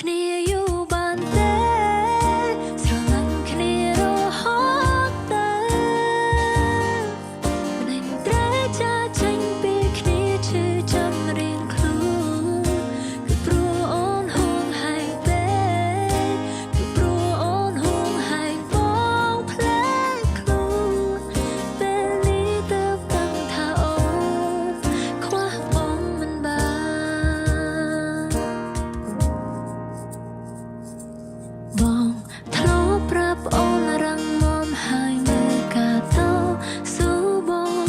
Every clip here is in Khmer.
គ្នាយូរបានទេស្រឡាញ់គ្នារហូតទៅមិនត្រូវចាចេញពីគ្នាឈឺចាំរៀងខ្លួនគឺព្រោះអូនហួងហែងពេកគឺព្រោះអូនហួងហែងបងភ្លេចខ្លួនពេលនេះទើបដឹងថាអូនខ្វះបងមិនបានបងធ្លាប់ប្រាប់អូនរឹងមាំហើយនៅការតស៊ូបង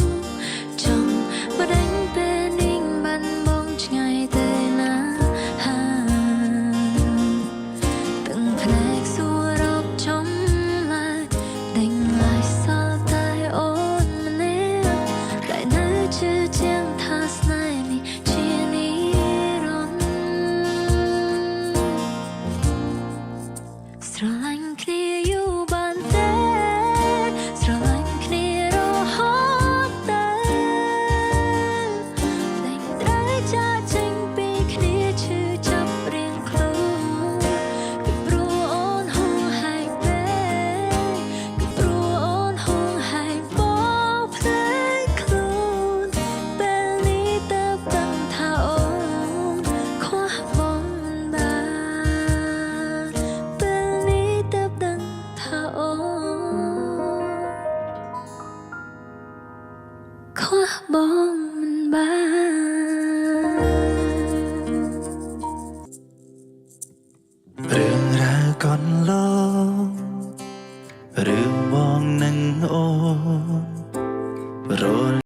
ចង់បដិញពេលនេះបានបងឆ្ងាយទៅណាទាំងភ្នែកសួររកចំឡាយដេញឡាយសល់តែអូនម្នាក់ដែលនៅជឿជាក់ថាស្នេហ៍នេះជានិរន្តរ៍ស្រឡាញ់គ្នាយូរបានទេស្រឡាញ់គ្នារហូតទៅតែត្រូវចាចេញពីគ្នាឈឺចាប់រៀងខ្លួនគឺព្រោះអូនហួងហែងពេកគឺព្រោះអូនហួងហែងបងភ្លេចខ្លួនពេលនេះទើបដឹងថាអូនខ្វះបងមិនបានពេលនេះទើបដឹងថាអូនខ្វះបងមិនបានរឿងរ៉ាវកន្លងរឿងបងនឹងអូន